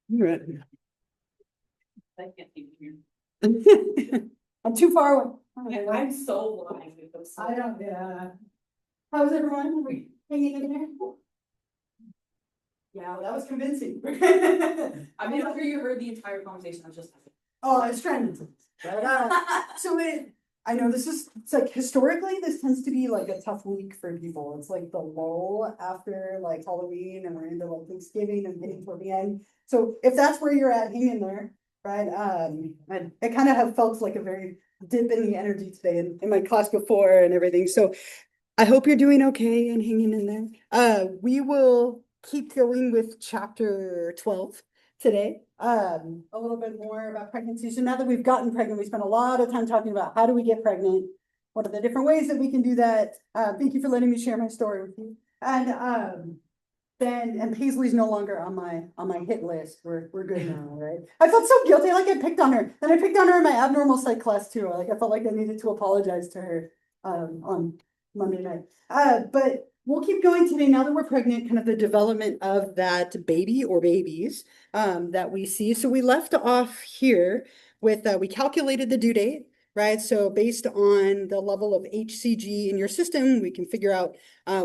You're right. I can't even hear. I'm too far away. I'm so blind with those. I don't, yeah. How's everyone? Are we hanging in there? Yeah, well, that was convincing. I mean, after you heard the entire conversation, I was just. Oh, I was trying to. So I know it's like historically, this tends to be like a tough week for people. It's like the lull after like Halloween and we're into like Thanksgiving and getting toward the end. So if that's where you're at, hang in there, right? I kind of have felt like a very dip in the energy today in my class before and everything. So I hope you're doing okay and hanging in there. We will keep going with chapter 12 today. A little bit more about pregnancy. So now that we've gotten pregnant, we spent a lot of time talking about how do we get pregnant? What are the different ways that we can do that? Thank you for letting me share my story with you. And Paisley's no longer on my hit list. We're good now, right? I felt so guilty, like I picked on her. Then I picked on her in my abnormal psych class too. Like I felt like I needed to apologize to her on Monday night. But we'll keep going today now that we're pregnant, kind of the development of that baby or babies that we see. So we left off here with we calculated the due date, right? So based on the level of HCG in your system, we can figure out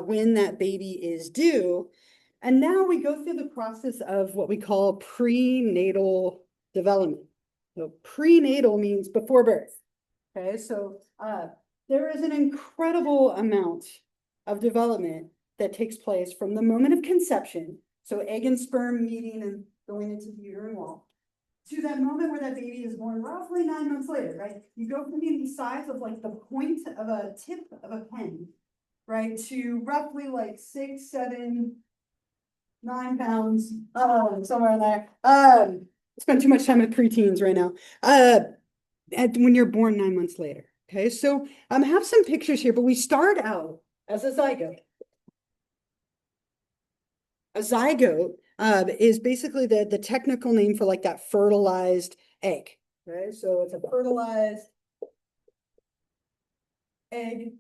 when that baby is due. And now we go through the process of what we call prenatal development. So prenatal means before birth. Okay, so there is an incredible amount of development that takes place from the moment of conception, so egg and sperm meeting and going into the uterine wall, to that moment where that baby is born roughly 9 months later, right? You go from being the size of like the point of a tip of a pen, right, to roughly like 6, 7, 9 pounds, somewhere in there. I spend too much time with preteens right now. When you're born 9 months later. Okay, so I have some pictures here, but we start out as a zygote. A zygote is basically the technical name for like that fertilized egg. Okay, so it's a fertilized egg.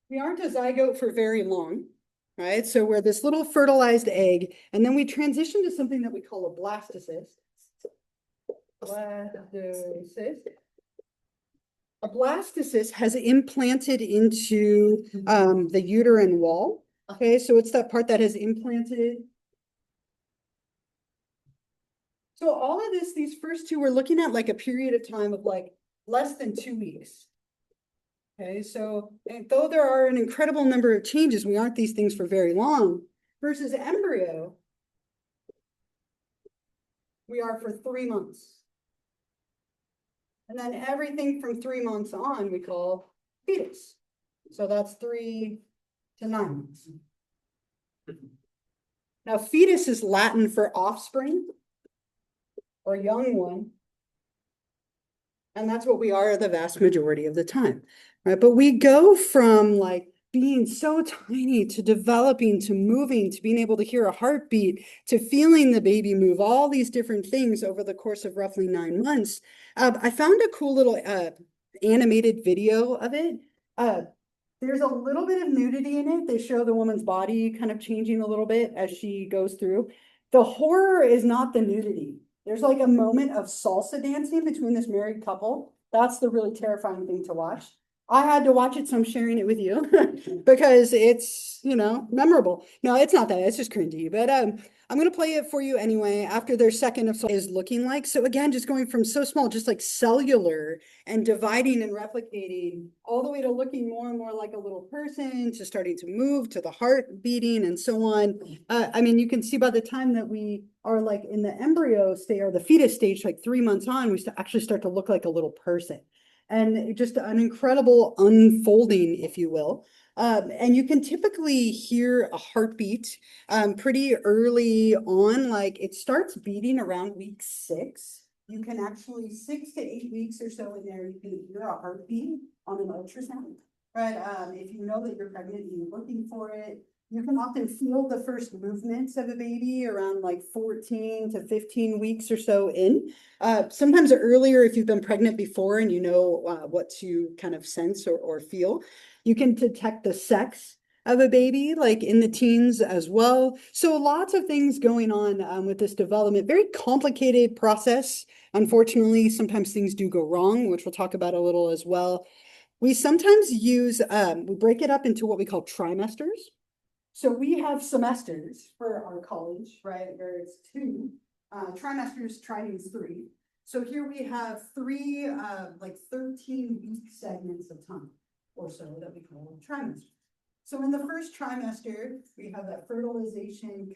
We aren't a zygote for very long, right? So we're this little fertilized egg, and then we transition to something that we call a blastocyst. Blastocyst. A blastocyst has implanted into the uterine wall. Okay, so it's that part that has implanted. So all of this, these first two, we're looking at like a period of time of like less than 2 weeks. Okay, so though there are an incredible number of changes, we aren't these things for very long. Versus embryo, we are for 3 months. And then everything from 3 months on, we call fetus. So that's 3 to 9 months. Now, fetus is Latin for offspring or young one. And that's what we are the vast majority of the time, right? But we go from like being so tiny to developing to moving to being able to hear a heartbeat to feeling the baby move, all these different things over the course of roughly 9 months. I found a cool little animated video of it. There's a little bit of nudity in it. They show the woman's body kind of changing a little bit as she goes through. The horror is not the nudity. There's like a moment of salsa dancing between this married couple. That's the really terrifying thing to watch. I had to watch it, so I'm sharing it with you because it's, memorable. No, it's not that. It's just cringy. But I'm going to play it for you anyway after their second of is looking like. So again, just going from so small, just like cellular and dividing and replicating all the way to looking more and more like a little person to starting to move to the heart beating and so on. I mean, you can see by the time that we are like in the embryo stage or the fetus stage, like 3 months on, we actually start to look like a little person. And just an incredible unfolding, if you will. And you can typically hear a heartbeat pretty early on, like it starts beating around week 6. You can actually 6 to 8 weeks or so in there, you can hear a heartbeat on an ultrasound, right? If you know that you're pregnant and you're looking for it, you can often feel the first movements of a baby around like 14 to 15 weeks or so in. Sometimes earlier, if you've been pregnant before and you know what to kind of sense or feel, you can detect the sex of a baby, like in the teens as well. So lots of things going on with this development. Very complicated process. Unfortunately, sometimes things do go wrong, which we'll talk about a little as well. We sometimes use, we break it up into what we call trimesters. So we have semesters for our college, right, where it's two. Trimesters, tri means three. So here we have three, like 13-week segments of time or so that we call a trimester. So in the first trimester, we have that fertilization,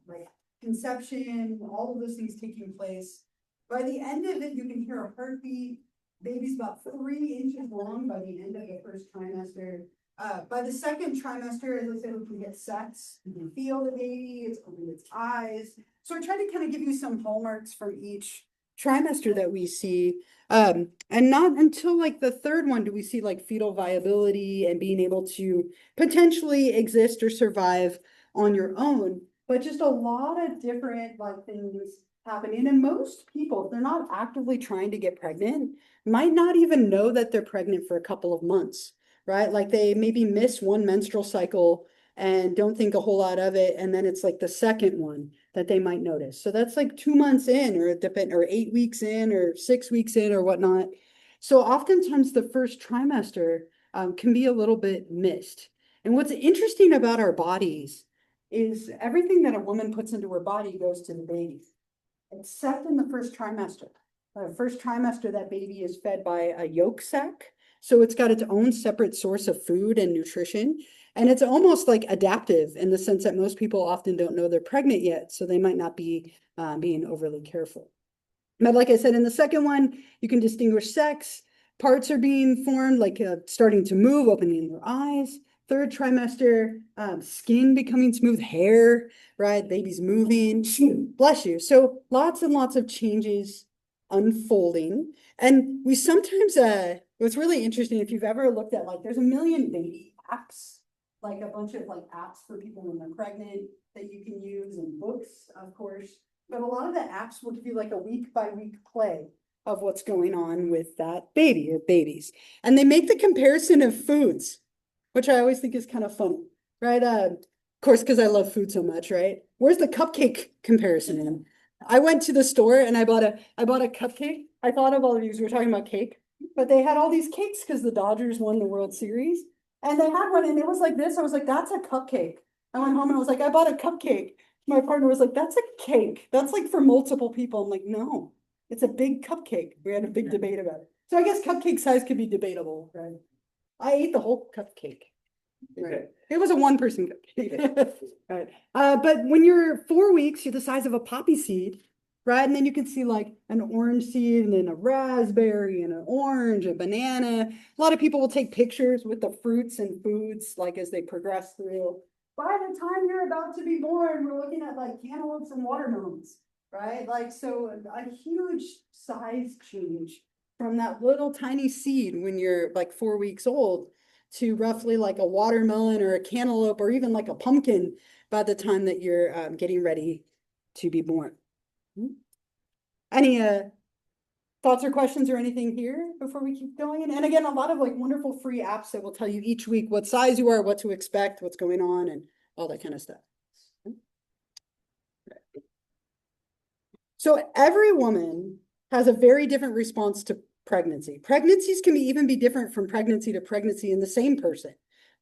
like conception, all of those things taking place. By the end of it, you can hear a heartbeat. Baby's about 3 inches long by the end of the first trimester. By the second trimester, as I said, we can get sex. You can feel the baby, it's opening its eyes. So I try to kind of give you some hallmarks from each trimester that we see. And not until like the third one do we see like fetal viability and being able to potentially exist or survive on your own. But just a lot of different like things happening. And most people, if they're not actively trying to get pregnant, might not even know that they're pregnant for a couple of months, right? Like they maybe miss one menstrual cycle and don't think a whole lot of it. And then it's like the second one that they might notice. So that's like 2 months in, or 8 weeks in, or 6 weeks in, or whatnot. So oftentimes the first trimester can be a little bit missed. And what's interesting about our bodies is everything that a woman puts into her body goes to the baby, except in the first trimester. First trimester, that baby is fed by a yolk sac. So it's got its own separate source of food and nutrition. And it's almost like adaptive in the sense that most people often don't know they're pregnant yet. So they might not be being overly careful. But like I said, in the second one, you can distinguish sex. Parts are being formed, like starting to move, opening their eyes. Third trimester, skin becoming smooth, hair, right? Baby's moving. Bless you. So lots and lots of changes unfolding. And we sometimes, what's really interesting, if you've ever looked at like, there's a million baby apps, like a bunch of like apps for people when they're pregnant that you can use, and books, of course. But a lot of the apps will give you like a week by week play of what's going on with that baby or babies. And they make the comparison of foods, which I always think is kind of funny, right? Of course, because I love food so much, right? Where's the cupcake comparison in? I went to the store and I bought a cupcake. I thought of all of you, we were talking about cake, but they had all these cakes because the Dodgers won the World Series. And they had one and it was like this. I was like, that's a cupcake. I went home and I was like, I bought a cupcake. My partner was like, that's a cake. That's like for multiple people. I'm like, no, it's a big cupcake. We had a big debate about it. So I guess cupcake size could be debatable, right? I ate the whole cupcake. Right. It was a 1-person cupcake. Right. But when you're 4 weeks, you're the size of a poppy seed, right? And then you can see like an orange seed and then a raspberry and an orange, a banana. A lot of people will take pictures with the fruits and foods like as they progress through. By the time you're about to be born, we're looking at like cantaloupes and watermelons, right? Like, so a huge size change from that little tiny seed when you're like 4 weeks old to roughly like a watermelon or a cantaloupe or even like a pumpkin by the time that you're getting ready to be born. Any thoughts or questions or anything here before we keep going? And again, a lot of like wonderful free apps that will tell you each week what size you are, what to expect, what's going on, and all that kind of stuff. So every woman has a very different response to pregnancy. Pregnancies can even be different from pregnancy to pregnancy in the same person.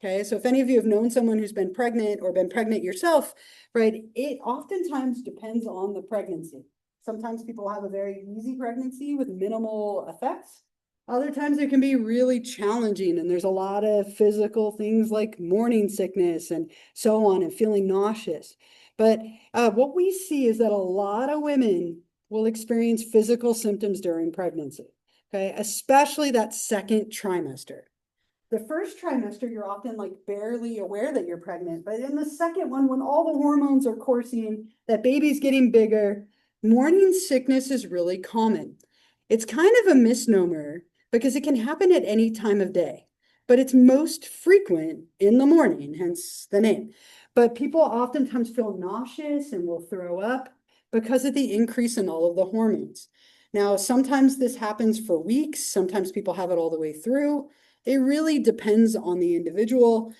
Okay, so if any of you have known someone who's been pregnant or been pregnant yourself, right, it oftentimes depends on the pregnancy. Sometimes people have a very easy pregnancy with minimal effects. Other times it can be really challenging, and there's a lot of physical things like morning sickness and so on, and feeling nauseous. But what we see is that a lot of women will experience physical symptoms during pregnancy, okay, especially that second trimester. The first trimester, you're often like barely aware that you're pregnant, but in the second one, when all the hormones are coursing, that baby's getting bigger, morning sickness is really common. It's kind of a misnomer because it can happen at any time of day, but it's most frequent in the morning, hence the name. But people oftentimes feel nauseous and will throw up because of the increase in all of the hormones. Now, sometimes this happens for weeks. Sometimes people have it all the way through. It really depends on the individual.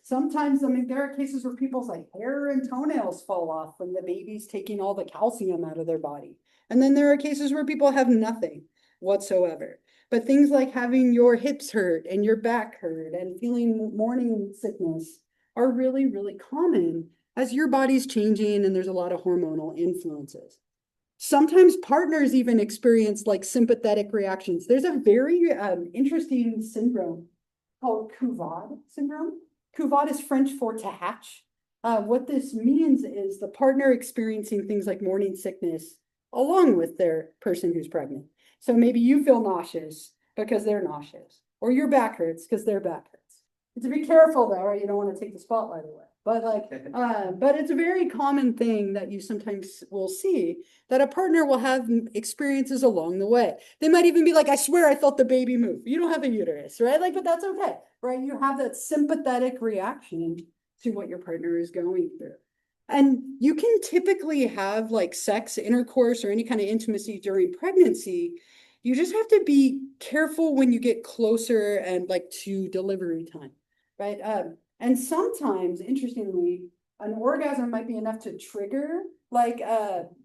Sometimes, I mean, there are cases where people's like hair and toenails fall off from the baby's taking all the calcium out of their body. And then there are cases where people have nothing whatsoever. But things like having your hips hurt and your back hurt and feeling morning sickness are really, really common as your body's changing and there's a lot of hormonal influences. Sometimes partners even experience like sympathetic reactions. There's a very interesting syndrome called Couvade syndrome. Couvade is French for to hatch. What this means is the partner experiencing things like morning sickness along with their person who's pregnant. So maybe you feel nauseous because they're nauseous, or your back hurts because their back hurts. To be careful though, right? You don't want to take the spotlight away. But but it's a very common thing that you sometimes will see that a partner will have experiences along the way. They might even be like, I swear I felt the baby move. You don't have a uterus, right? Like, but that's okay, right? You have that sympathetic reaction to what your partner is going through. And you can typically have like sex, intercourse, or any kind of intimacy during pregnancy. You just have to be careful when you get closer and like to delivery time, right? And sometimes, interestingly, an orgasm might be enough to trigger like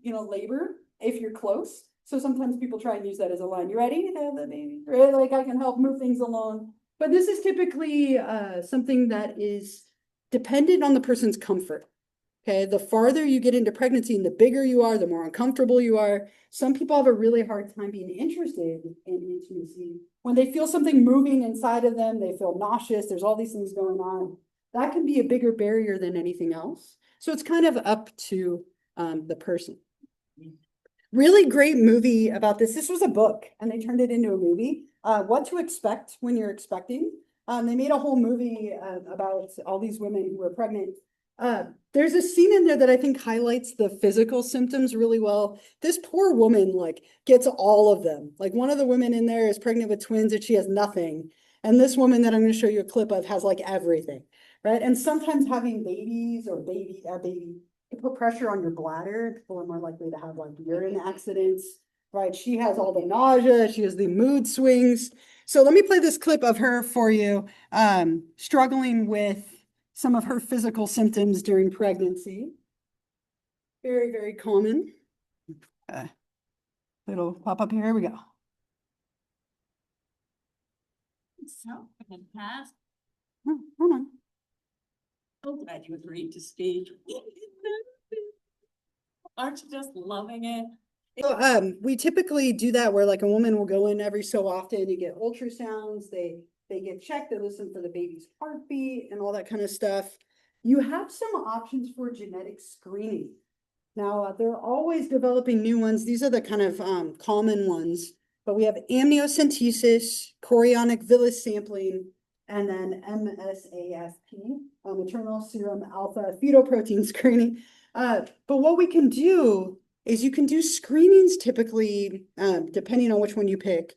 labor if you're close. So sometimes people try and use that as a line. You ready to have the baby? Right? Like I can help move things along. But this is typically something that is dependent on the person's comfort. Okay, the farther you get into pregnancy and the bigger you are, the more uncomfortable you are. Some people have a really hard time being interested in intimacy. When they feel something moving inside of them, they feel nauseous, there's all these things going on. That can be a bigger barrier than anything else. So it's kind of up to the person. Really great movie about this. This was a book and they turned it into a movie. What to Expect When You're Expecting. They made a whole movie about all these women who were pregnant. There's a scene in there that I think highlights the physical symptoms really well. This poor woman like gets all of them. Like one of the women in there is pregnant with twins and she has nothing. And this woman that I'm going to show you a clip of has like everything, right? And sometimes having babies or baby, it put pressure on your bladder. People are more likely to have like urine accidents, right? She has all the nausea. She has the mood swings. So let me play this clip of her for you, struggling with some of her physical symptoms during pregnancy. Very, very common. It'll pop up here. Here we go. So, in the past, Hold on. so glad you agreed to stay. Aren't you just loving it? So, we typically do that where like a woman will go in every so often, you get ultrasounds, they get checked, they listen for the baby's heartbeat and all that kind of stuff. You have some options for genetic screening. Now, they're always developing new ones. These are the kind of common ones, but we have amniocentesis, chorionic villus sampling, and then MSAFP, maternal serum alpha fetoprotein screening. But what we can do is you can do screenings typically, depending on which one you pick,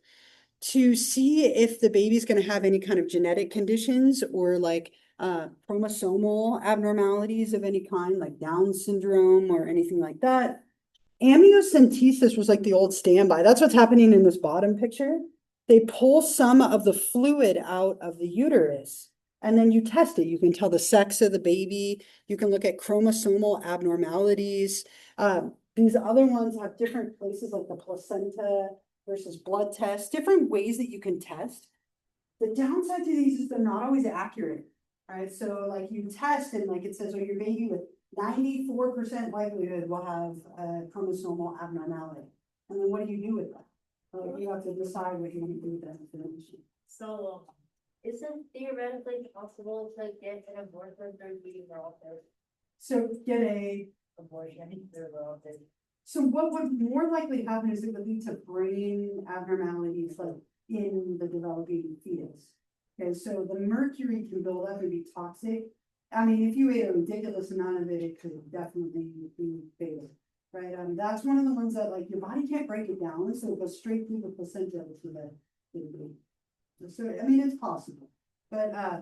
to see if the baby's going to have any kind of genetic conditions or like chromosomal abnormalities of any kind, like Down syndrome or anything like that. Amniocentesis was like the old standby. That's what's happening in this bottom picture. They pull some of the fluid out of the uterus and then you test it. You can tell the sex of the baby. You can look at chromosomal abnormalities. These other ones have different places like the placenta versus blood tests, different ways that you can test. The downside to these is they're not always accurate, right? So like you test and like it says, oh, your baby with 94% likelihood will have a chromosomal abnormality. And then what do you do with that? You have to decide what you want to do with that information. So, isn't theoretically possible to get an abortion through being relative? So get a Abortion through relative. So what would more likely happen is it would lead to brain abnormalities like in the developing fetus. Okay, so the mercury can build up and be toxic. I mean, if you ate a ridiculous amount of it, it could definitely be fatal, right? That's one of the ones that like your body can't break it down, so it goes straight through the placenta to the baby. So I mean, it's possible, but I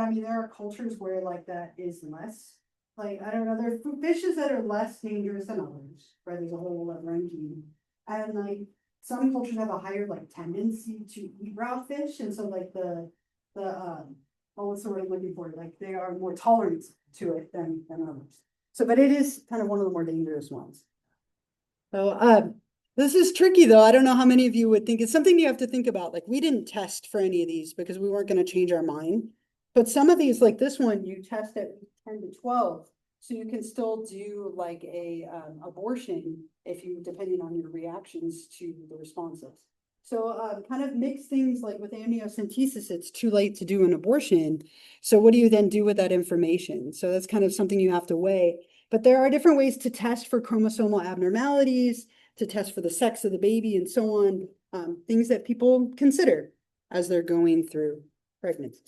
mean, there are cultures where like that is less. Like, I don't know, there are fishes that are less dangerous than others, right? There's a whole ranking. And like, some cultures have a higher like tendency to eat raw fish. And so like the what's the word I'm looking for? Like they are more tolerant to it than others. So, but it is kind of one of the more dangerous ones. So, this is tricky though. I don't know how many of you would think it's something you have to think about. Like we didn't test for any of these because we weren't going to change our mind. But some of these, like this one, you test at 10 to 12. So you can still do like a abortion if you, depending on your reactions to the responses. So kind of mix things like with amniocentesis, it's too late to do an abortion. So what do you then do with that information? So that's kind of something you have to weigh. But there are different ways to test for chromosomal abnormalities, to test for the sex of the baby and so on, things that people consider as they're going through pregnancy.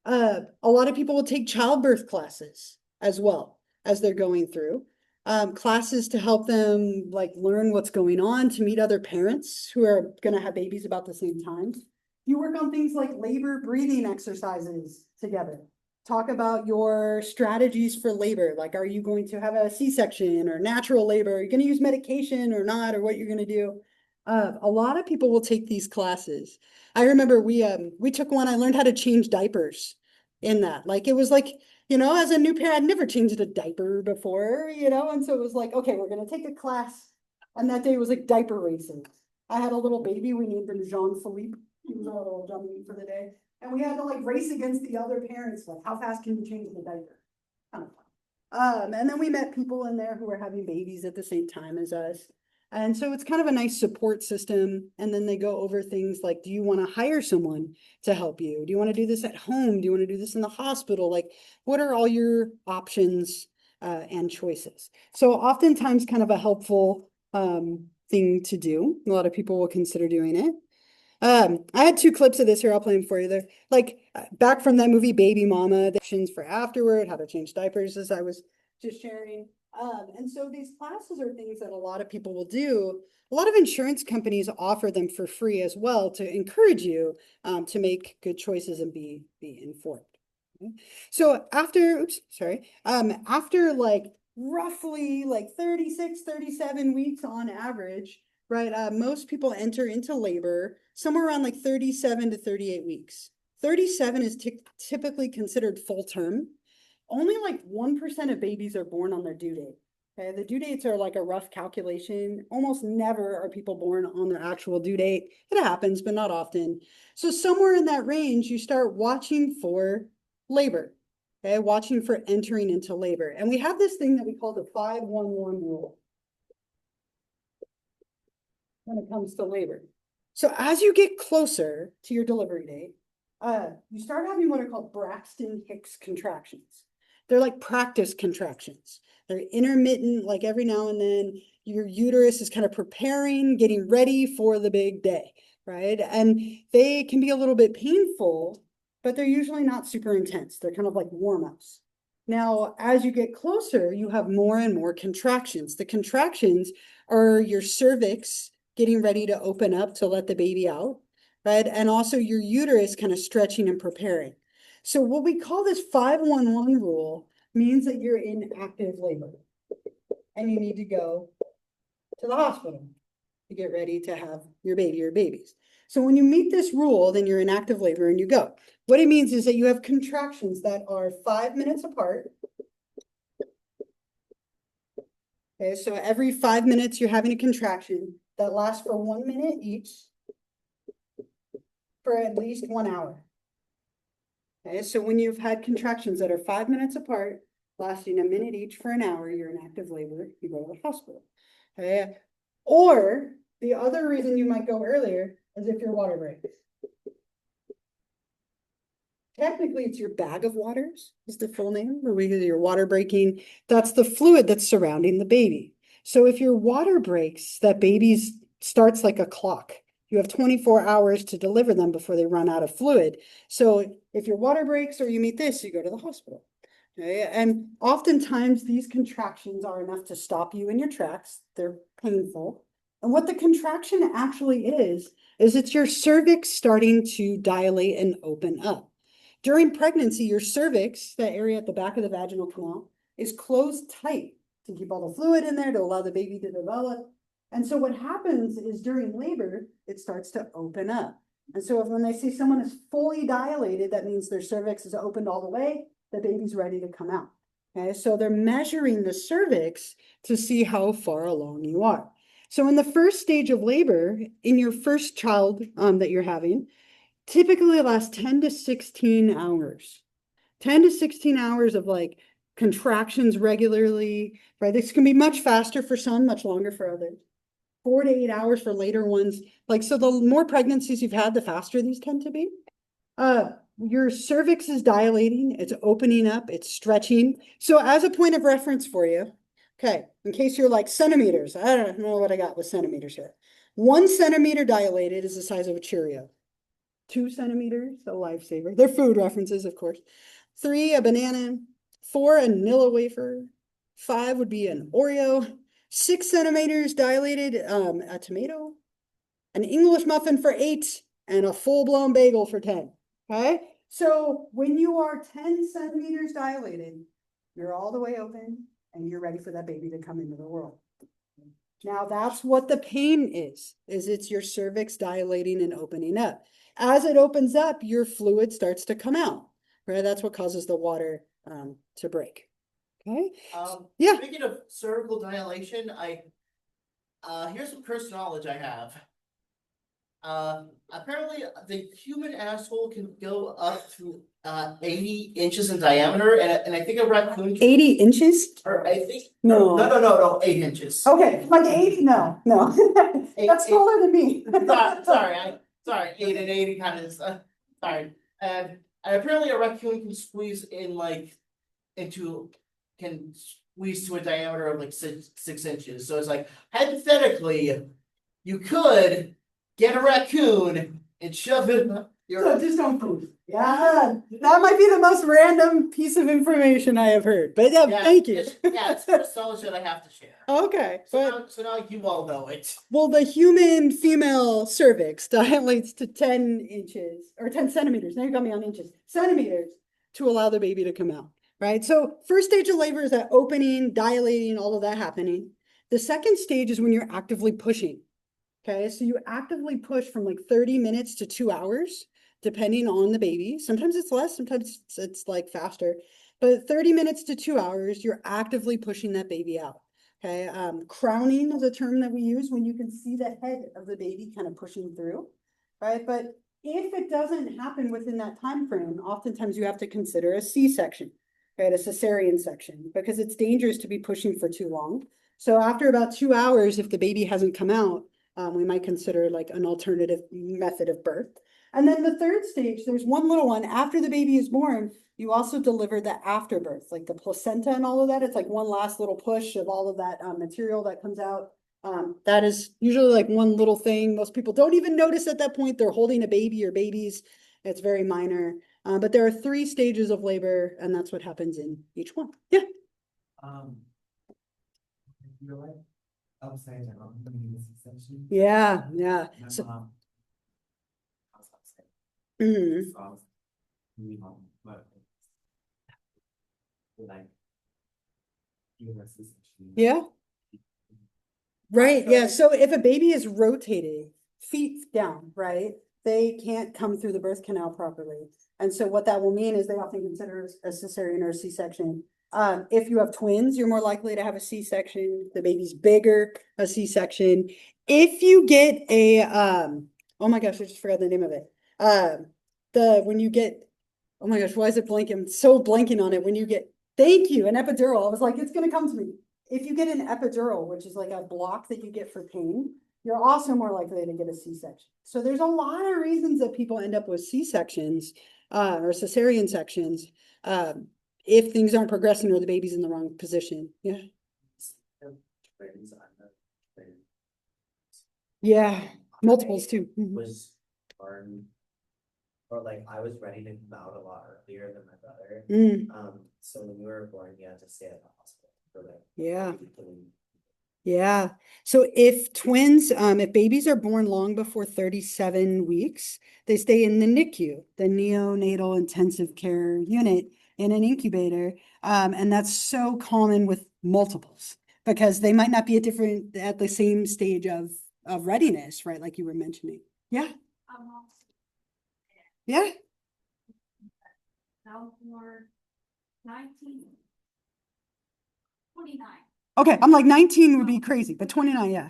A lot of people will take childbirth classes as well as they're going through. Classes to help them like learn what's going on, to meet other parents who are going to have babies about the same time. You work on things like labor breathing exercises together. Talk about your strategies for labor. Like, are you going to have a C-section or natural labor? Are you going to use medication or not, or what you're going to do? A lot of people will take these classes. I remember we took one, I learned how to change diapers in that. Like, it was like, you know, as a new parent, I'd never changed a diaper before, you know? And so it was like, okay, we're going to take a class. And that day was like diaper races. I had a little baby, we named him Jean-Philippe. He was our little dummy for the day. And we had to like race against the other parents, like how fast can you change the diaper? Kind of fun. And then we met people in there who were having babies at the same time as us. And so it's kind of a nice support system. And then they go over things like, do you want to hire someone to help you? Do you want to do this at home? Do you want to do this in the hospital? Like, what are all your options and choices? So oftentimes kind of a helpful thing to do. A lot of people will consider doing it. I had 2 clips of this here. I'll play them for you. They're like back from that movie Baby Mama, the actions for afterward, how to change diapers, as I was just sharing. And so these classes are things that a lot of people will do. A lot of insurance companies offer them for free as well to encourage you to make good choices and be informed. Okay. So after like roughly like 36, 37 weeks on average, right? Most people enter into labor somewhere around like 37 to 38 weeks. 37 is typically considered full term. Only like 1% of babies are born on their due date. Okay, the due dates are like a rough calculation. Almost never are people born on their actual due date. It happens, but not often. So somewhere in that range, you start watching for labor. Okay, watching for entering into labor. And we have this thing that we call the 5-1-1 rule when it comes to labor. So as you get closer to your delivery date, you start having what are called Braxton Hicks contractions. They're like practice contractions. They're intermittent, like every now and then your uterus is kind of preparing, getting ready for the big day, right? And they can be a little bit painful, but they're usually not super intense. They're kind of like warm-ups. Now, as you get closer, you have more and more contractions. The contractions are your cervix getting ready to open up to let the baby out, right? And also your uterus kind of stretching and preparing. So what we call this 5-1-1 rule means that you're in active labor and you need to go to the hospital to get ready to have your baby or babies. So when you meet this rule, then you're in active labor and you go. What it means is that you have contractions that are 5 minutes apart. Okay, so every 5 minutes you're having a contraction that lasts for 1 minute each for at least 1 hour. Okay, so when you've had contractions that are 5 minutes apart, lasting a minute each for an hour, you're in active labor, you go to the hospital. Okay, or the other reason you might go earlier is if your water breaks. Technically, it's your bag of waters is the full name, or your water breaking. That's the fluid that's surrounding the baby. So if your water breaks, that baby starts like a clock. You have 24 hours to deliver them before they run out of fluid. So if your water breaks or you meet this, you go to the hospital. Okay? And oftentimes these contractions are enough to stop you in your tracks. They're painful. And what the contraction actually is it's your cervix starting to dilate and open up. During pregnancy, your cervix, that area at the back of the vaginal canal, is closed tight to keep all the fluid in there to allow the baby to develop. And so what happens is during labor, it starts to open up. And so when they say someone is fully dilated, that means their cervix is opened all the way, the baby's ready to come out. Okay, so they're measuring the cervix to see how far along you are. So in the first stage of labor, in your first child that you're having, typically it lasts 10 to 16 hours. 10 to 16 hours of like contractions regularly, right? This can be much faster for some, much longer for others. 4 to 8 hours for later ones. Like, so the more pregnancies you've had, the faster these tend to be. Your cervix is dilating, it's opening up, it's stretching. So as a point of reference for you, okay, in case you're like centimeters, I don't know what I got with centimeters here. 1 centimeter dilated is the size of a Cheerio. 2 centimeters, a lifesaver. They're food references, of course. 3, a banana. 4, a Nilla wafer. 5 would be an Oreo. 6 centimeters dilated, a tomato. An English muffin for 8, and a full-blown bagel for 10. Okay, so when you are 10 centimeters dilated, you're all the way open and you're ready for that baby to come into the world. Now that's what the pain is it's your cervix dilating and opening up. As it opens up, your fluid starts to come out, right? That's what causes the water to break. Okay. Yeah. Speaking of cervical dilation, here's some cursed knowledge I have. Apparently the human asshole can go up to 80 inches in diameter, and I think a raccoon 80 inches? or I think No. no, 8 inches. Okay, like 80? No. That's taller than me. Sorry, 8 and 80 kind of sorry. And apparently a raccoon can squeeze in can squeeze to a diameter of like 6 inches. So it's like hypothetically, you could get a raccoon and shove it in So just don't poop. Yeah, that might be the most random piece of information I have heard. But yeah, thank you. It's first knowledge that I have to share. Okay, but So now you all know it. well, the human female cervix dilates to 10 inches or 10 centimeters. Now you got me on inches. Centimeters to allow the baby to come out, right? So first stage of labor is that opening, dilating, all of that happening. The second stage is when you're actively pushing. Okay, so you actively push from like 30 minutes to 2 hours, depending on the baby. Sometimes it's less, sometimes it's like faster. But 30 minutes to 2 hours, you're actively pushing that baby out. Okay, crowning is a term that we use when you can see the head of the baby kind of pushing through, right? But if it doesn't happen within that time frame, oftentimes you have to consider a C-section, right? A cesarean section, because it's dangerous to be pushing for too long. So after about 2 hours, if the baby hasn't come out, we might consider like an alternative method of birth. And then the third stage, there's one little one. After the baby is born, you also deliver the afterbirth, like the placenta and all of that. It's like one last little push of all of that material that comes out. That is usually like one little thing. Most people don't even notice at that point they're holding a baby or babies. It's very minor. But there are 3 stages of labor, and that's what happens in each one. Yeah. You're right. Upside down, in this section. Yeah. My So, mom was upside mhm. down. Me home, but like Yeah. Right, yeah, so if a baby is rotating, feet down, right, they can't come through the birth canal properly. And so what that will mean is they often consider a cesarean or a C-section. If you have twins, you're more likely to have a C-section. The baby's bigger, a C-section. If you get a, oh my gosh, I just forgot the name of it. When you get, oh my gosh, why is it blanking? I'm so blanking on it. When you get, thank you, an epidural. I was like, it's gonna come to me. If you get an epidural, which is like a block that you get for pain, you're also more likely to get a C-section. So there's a lot of reasons that people end up with C-sections or cesarean sections if things aren't progressing or the baby's in the wrong position. Yeah. Yeah, multiples too. Mhm. Was born, or like I was ready to come out a lot earlier than my brother. So when we were born, you had to stay at the hospital for like. Yeah. Yeah. So if twins, if babies are born long before 37 weeks, they stay in the NICU, the neonatal intensive care unit in an incubator. And that's so common with multiples because they might not be at the same stage of readiness, right? Like you were mentioning. Yeah. Yeah, Sophomore, 19. 29. okay, I'm like 19 would be crazy, but 29, yeah.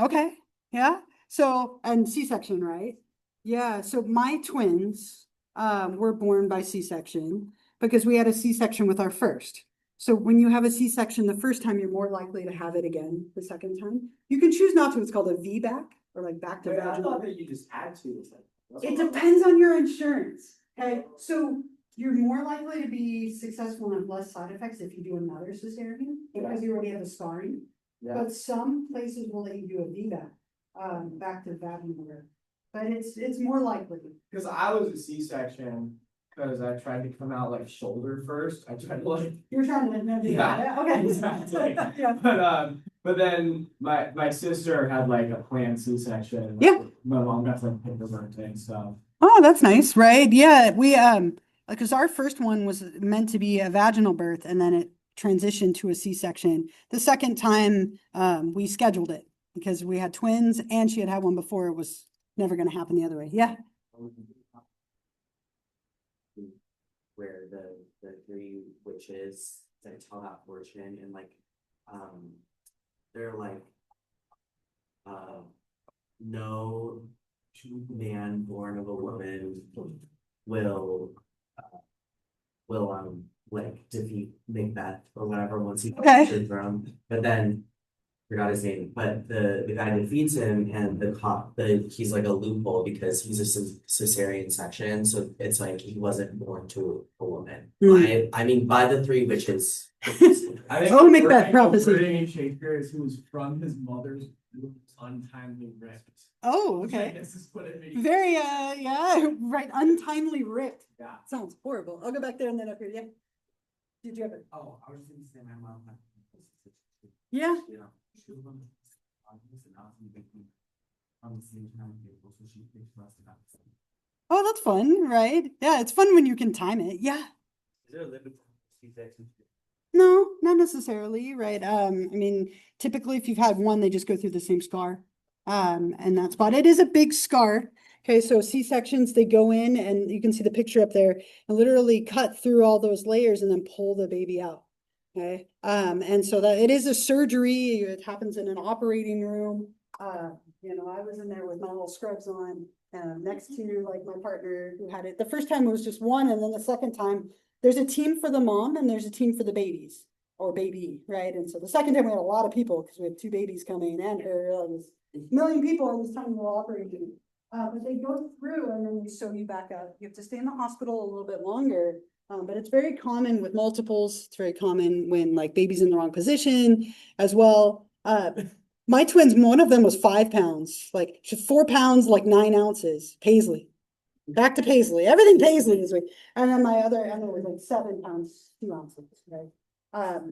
Okay, yeah, so, and C-section, right? Yeah, so my twins, were born by C-section because we had a C-section with our first. So when you have a C-section the first time, you're more likely to have it again the second time. You can choose not to, it's called a VBAC or like back to Wait, I vaginal. thought that you just had to. It's like- It depends on your insurance, okay? So you're more likely to be successful and have less side effects if you do another cesarean because you already have a scarring. Yeah. But some places will let you do a VBAC, back to vaginal birth. But it's more likely. Cause I was a C-section, cause I tried to come out like shoulder first. I tried to like. You're trying to know the Yeah, okay. exactly. Yeah. But then my sister had like a planned C-section. Like, Yeah. My mom got to like pick her birthday and stuff. Oh, that's nice, right? Yeah, we because our first one was meant to be a vaginal birth and then it transitioned to a C-section. The second time we scheduled it because we had twins and she had had one before. It was never going to happen the other way. Yeah. Where the three witches that tell that fortune and like, they're like, no man born of a woman will, like defeat Macbeth or whatever once he Okay. comes to the throne, but then forgot his name, but the guy defeats him and he's like a loophole because he's a cesarean section, so it's like he wasn't born to a woman. I mean by the three witches. I think Oh, Macbeth the prophecy. wording in Shakespeare is who was from his mother's womb untimely ripped. Oh, Which I okay. guess is what it means. Very yeah, right. Untimely ripped. Yeah. Sounds horrible. I'll go back there and then up here. Yeah. Did you have it? Oh, I was gonna say my mom had. Yeah. Yeah. She was on the same time table, so she thinks for us to have. Oh, that's fun, right? Yeah, it's fun when you can time it. Yeah. Is there a limit to C-section? No, not necessarily, right? I mean, typically if you've had one, they just go through the same scar. And that spot, it is a big scar. Okay, so C-sections, they go in and you can see the picture up there and literally cut through all those layers and then pull the baby out. Okay, and so that it is a surgery. It happens in an operating room. You know, I was in there with my little scrubs on, next to like my partner who had it. The first time it was just one, and then the second time there's a team for the mom and there's a team for the babies or baby, right? And so the second time we had a lot of people because we had two babies coming and her. It was a million people in this tiny little operating room. But they go through and then they sew you back up. You have to stay in the hospital a little bit longer. But it's very common with multiples. It's very common when like baby's in the wrong position as well. My twins, one of them was 5 pounds, like she's 4 pounds, like 9 ounces. Paisley, back to Paisley, everything Paisley this week. And then my other was like 7 pounds, 2 ounces, right?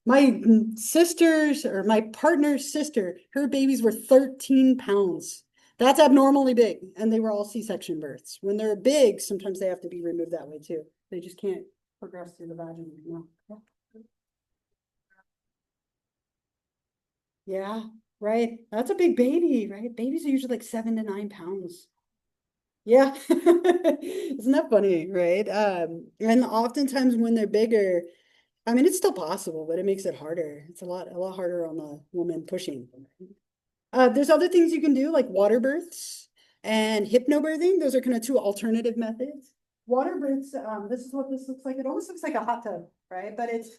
My sisters or my partner's sister, her babies were 13 pounds. That's abnormally big. And they were all C-section births. When they're big, sometimes they have to be removed that way too. They just can't progress through the vaginal canal. Yeah, right. That's a big baby, right? Babies are usually like 7 to 9 pounds. Yeah. Isn't that funny, right? And oftentimes when they're bigger, I mean, it's still possible, but it makes it harder. It's a lot harder on the woman pushing. There's other things you can do like water births and hypnobirthing. Those are kind of two alternative methods. Water births, this is what this looks like. It almost looks like a hot tub, right? But it's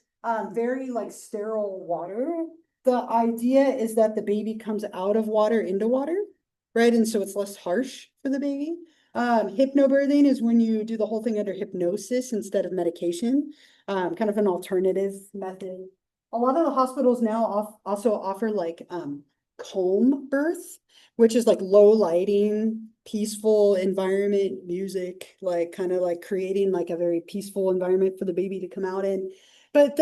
very like sterile water. The idea is that the baby comes out of water into water, right? And so it's less harsh for the baby. Hypnobirthing is when you do the whole thing under hypnosis instead of medication, kind of an alternative method. A lot of the hospitals now also offer like calm birth, which is like low lighting, peaceful environment, music, like kind of like creating like a very peaceful environment for the baby to come out in. But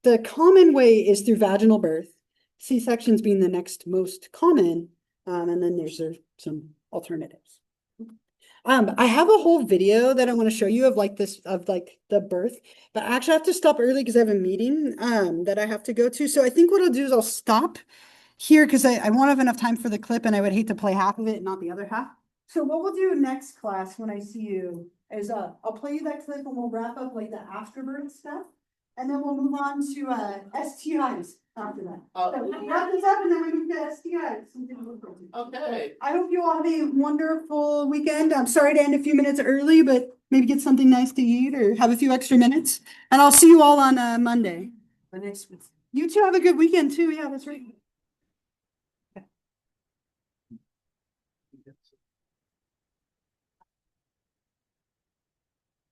the common way is through vaginal birth, C-sections being the next most common, and then there's some alternatives. I have a whole video that I want to show you of like the birth, but I actually have to stop early because I have a meeting that I have to go to. So I think what I'll do is I'll stop here because I won't have enough time for the clip and I would hate to play half of it and not the other half. So what we'll do next class when I see you is, I'll play you that clip and we'll wrap up like the afterbirth stuff. And then we'll move on to, STIs after that. So we'll wrap this up and then we move to STIs. something to look forward to. Okay. I hope you all have a wonderful weekend. I'm sorry to end a few minutes early, but maybe get something nice to eat or have a few extra minutes. And I'll see you all on, Monday. You two have a good weekend too. Yeah, that's right.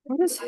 What is?